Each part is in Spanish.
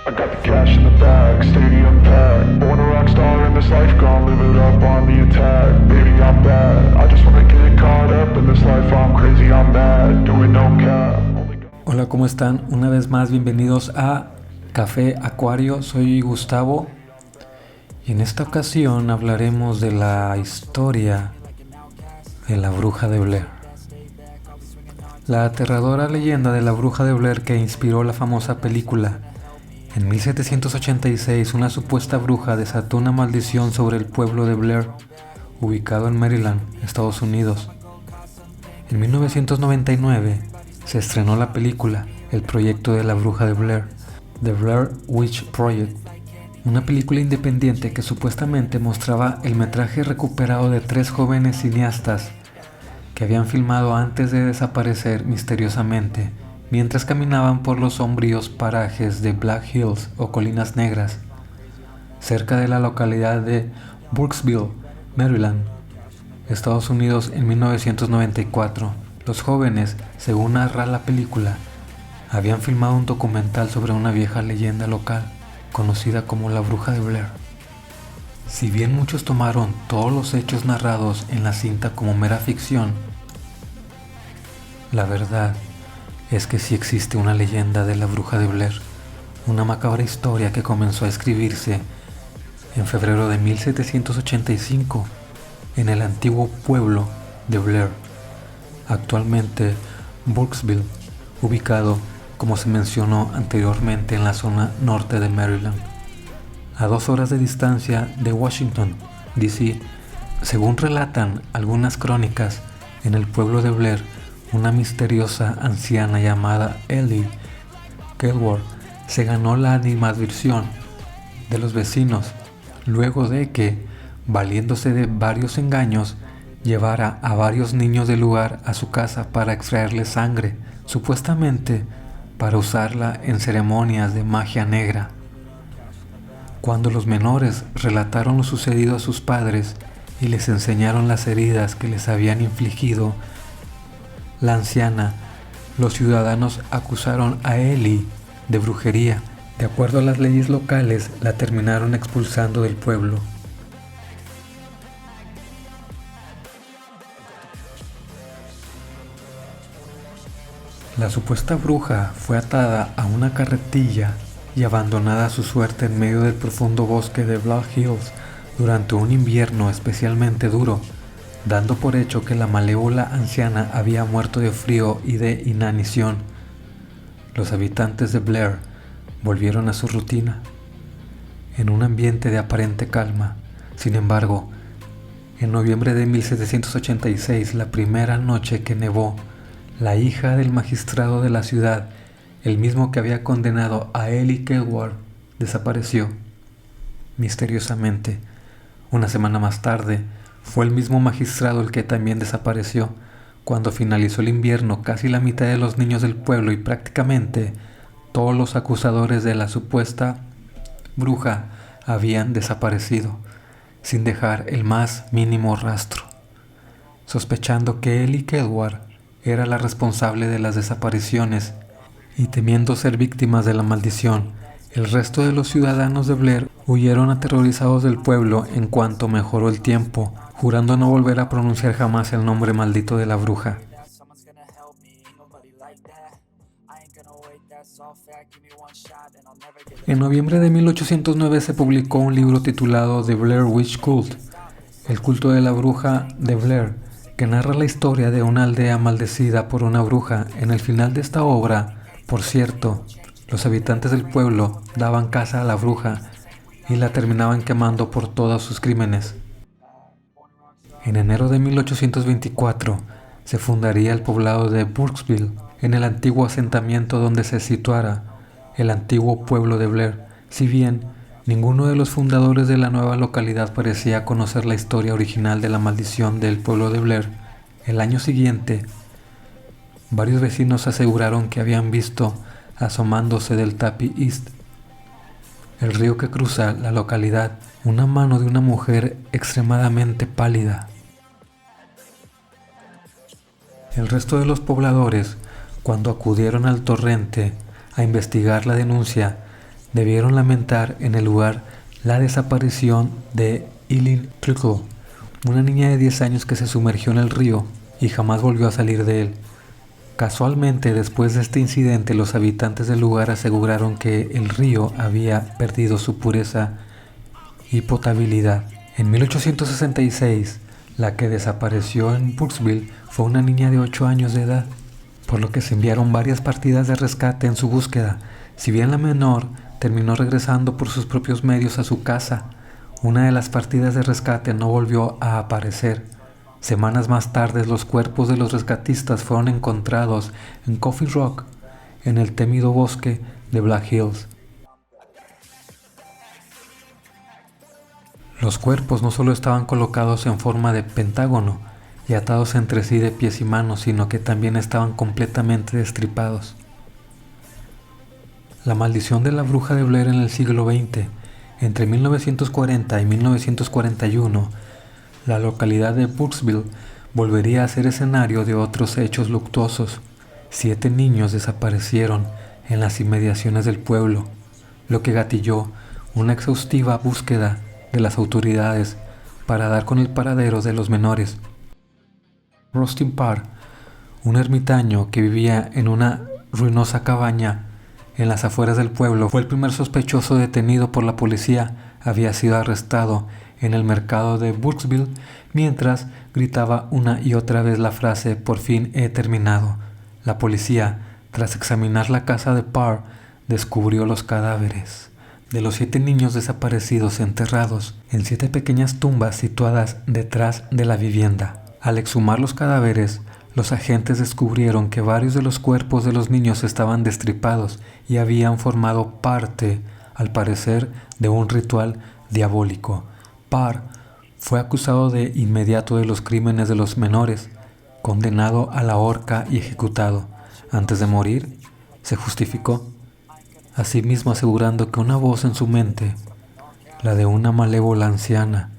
I got the cash in the bag, stadium packed. Born a rock star in this life, gonna live it up on the attack. Baby, I'm bad, I just wanna get caught up in this life. I'm crazy, I'm mad, doing no cap. Hola, ¿cómo están? Una vez más, bienvenidos a Café Acuario. Soy Gustavo y en esta ocasión hablaremos de la historia de la Bruja de Blair. La aterradora leyenda de la Bruja de Blair que inspiró la famosa película. En 1786, una supuesta bruja desató una maldición sobre el pueblo de Blair, ubicado en Maryland, Estados Unidos. En 1999 se estrenó la película El proyecto de la Bruja de Blair, The Blair Witch Project, una película independiente que supuestamente mostraba el metraje recuperado de 3 jóvenes cineastas que habían filmado antes de desaparecer misteriosamente mientras caminaban por los sombríos parajes de Black Hills o Colinas Negras, cerca de la localidad de Burkesville, Maryland, Estados Unidos en 1994. Los jóvenes, según narra la película, habían filmado un documental sobre una vieja leyenda local, conocida como la Bruja de Blair. Si bien muchos tomaron todos los hechos narrados en la cinta como mera ficción, la verdad es que sí existe una leyenda de la Bruja de Blair, una macabra historia que comenzó a escribirse en febrero de 1785 en el antiguo pueblo de Blair, actualmente Burkesville, ubicado, como se mencionó anteriormente, en la zona norte de Maryland, a 2 horas de distancia de Washington, D.C. Según relatan algunas crónicas, en el pueblo de Blair, una misteriosa anciana llamada Ellie Kedward se ganó la animadversión de los vecinos luego de que, valiéndose de varios engaños, llevara a varios niños del lugar a su casa para extraerles sangre, supuestamente para usarla en ceremonias de magia negra. Cuando los menores relataron lo sucedido a sus padres y les enseñaron las heridas que les habían infligido la anciana, los ciudadanos acusaron a Ellie de brujería. De acuerdo a las leyes locales, la terminaron expulsando del pueblo. La supuesta bruja fue atada a una carretilla y abandonada a su suerte en medio del profundo bosque de Black Hills durante un invierno especialmente duro, dando por hecho que la malévola anciana había muerto de frío y de inanición. Los habitantes de Blair volvieron a su rutina, en un ambiente de aparente calma. Sin embargo, en noviembre de 1786, la primera noche que nevó, la hija del magistrado de la ciudad, el mismo que había condenado a Ellie Kedward, desapareció misteriosamente. Una semana más tarde, fue el mismo magistrado el que también desapareció. Cuando finalizó el invierno, casi la mitad de los niños del pueblo y prácticamente todos los acusadores de la supuesta bruja habían desaparecido, sin dejar el más mínimo rastro. Sospechando que Ellie Kedward era la responsable de las desapariciones y temiendo ser víctimas de la maldición, el resto de los ciudadanos de Blair huyeron aterrorizados del pueblo en cuanto mejoró el tiempo, jurando no volver a pronunciar jamás el nombre maldito de la bruja. En noviembre de 1809 se publicó un libro titulado The Blair Witch Cult, el culto de la bruja de Blair, que narra la historia de una aldea maldecida por una bruja. En el final de esta obra, por cierto, los habitantes del pueblo daban caza a la bruja y la terminaban quemando por todos sus crímenes. En enero de 1824 se fundaría el poblado de Burkesville, en el antiguo asentamiento donde se situara el antiguo pueblo de Blair. Si bien ninguno de los fundadores de la nueva localidad parecía conocer la historia original de la maldición del pueblo de Blair, el año siguiente, varios vecinos aseguraron que habían visto, asomándose del Tapi East, el río que cruza la localidad, una mano de una mujer extremadamente pálida. El resto de los pobladores, cuando acudieron al torrente a investigar la denuncia, debieron lamentar en el lugar la desaparición de Eileen Trickle, una niña de 10 años que se sumergió en el río y jamás volvió a salir de él. Casualmente, después de este incidente, los habitantes del lugar aseguraron que el río había perdido su pureza y potabilidad. En 1866, la que desapareció en Brooksville fue una niña de 8 años de edad, por lo que se enviaron varias partidas de rescate en su búsqueda. Si bien la menor terminó regresando por sus propios medios a su casa, una de las partidas de rescate no volvió a aparecer. Semanas más tarde, los cuerpos de los rescatistas fueron encontrados en Coffin Rock, en el temido bosque de Black Hills. Los cuerpos no solo estaban colocados en forma de pentágono y atados entre sí de pies y manos, sino que también estaban completamente destripados. La maldición de la bruja de Blair en el siglo XX. Entre 1940 y 1941, la localidad de Brooksville volvería a ser escenario de otros hechos luctuosos. 7 niños desaparecieron en las inmediaciones del pueblo, lo que gatilló una exhaustiva búsqueda de las autoridades para dar con el paradero de los menores. Rustin Parr, un ermitaño que vivía en una ruinosa cabaña en las afueras del pueblo, fue el primer sospechoso detenido por la policía. Había sido arrestado en el mercado de Brooksville mientras gritaba una y otra vez la frase "por fin he terminado". La policía, tras examinar la casa de Parr, descubrió los cadáveres de los 7 niños desaparecidos enterrados en 7 pequeñas tumbas situadas detrás de la vivienda. Al exhumar los cadáveres, los agentes descubrieron que varios de los cuerpos de los niños estaban destripados y habían formado parte, al parecer, de un ritual diabólico. Parr fue acusado de inmediato de los crímenes de los menores, condenado a la horca y ejecutado. Antes de morir, se justificó, asimismo asegurando que una voz en su mente, la de una malévola anciana,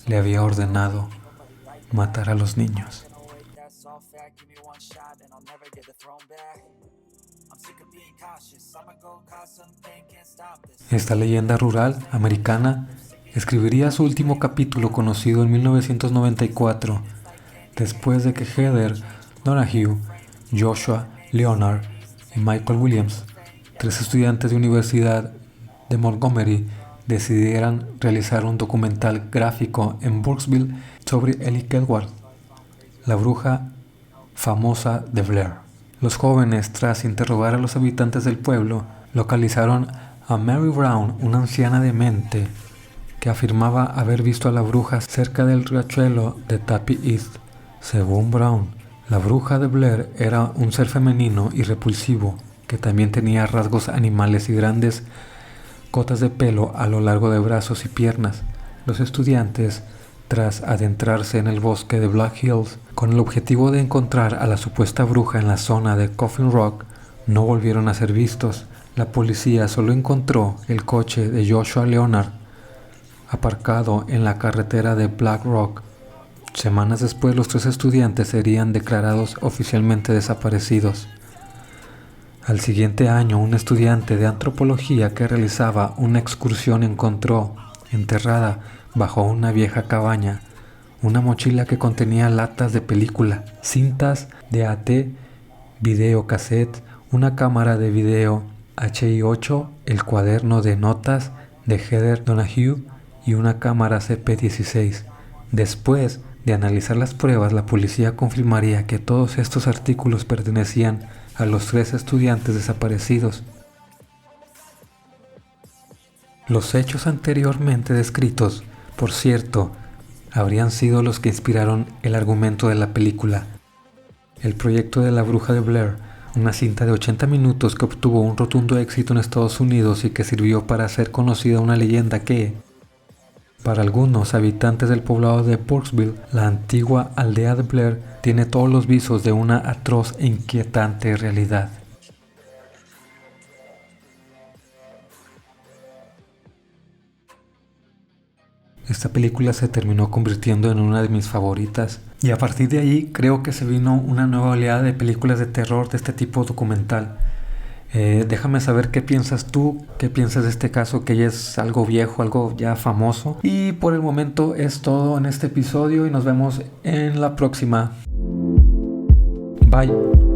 le había ordenado matar a los niños. Esta leyenda rural americana escribiría su último capítulo, conocido en 1994, después de que Heather Donahue, Joshua Leonard y Michael Williams, 3 estudiantes de universidad de Montgomery, decidieran realizar un documental gráfico en Brooksville sobre Ellie Kedward, la bruja famosa de Blair. Los jóvenes, tras interrogar a los habitantes del pueblo, localizaron a Mary Brown, una anciana demente que afirmaba haber visto a la bruja cerca del riachuelo de Tappy East. Según Brown, la bruja de Blair era un ser femenino y repulsivo que también tenía rasgos animales y grandes cotas de pelo a lo largo de brazos y piernas. Los estudiantes, tras adentrarse en el bosque de Black Hills con el objetivo de encontrar a la supuesta bruja en la zona de Coffin Rock, no volvieron a ser vistos. La policía solo encontró el coche de Joshua Leonard aparcado en la carretera de Black Rock. Semanas después, los 3 estudiantes serían declarados oficialmente desaparecidos. Al siguiente año, un estudiante de antropología que realizaba una excursión encontró, enterrada bajo una vieja cabaña, una mochila que contenía latas de película, cintas de AT, videocassette, una cámara de video HI8, el cuaderno de notas de Heather Donahue y una cámara CP16. Después de analizar las pruebas, la policía confirmaría que todos estos artículos pertenecían a los 3 estudiantes desaparecidos. Los hechos anteriormente descritos, por cierto, habrían sido los que inspiraron el argumento de la película. El proyecto de la bruja de Blair, una cinta de 80 minutos que obtuvo un rotundo éxito en Estados Unidos y que sirvió para hacer conocida una leyenda que, para algunos habitantes del poblado de Brooksville, la antigua aldea de Blair tiene todos los visos de una atroz e inquietante realidad. Esta película se terminó convirtiendo en una de mis favoritas y a partir de ahí creo que se vino una nueva oleada de películas de terror de este tipo documental. Déjame saber qué piensas tú, qué piensas de este caso que ya es algo viejo, algo ya famoso. Y por el momento es todo en este episodio y nos vemos en la próxima. Bye.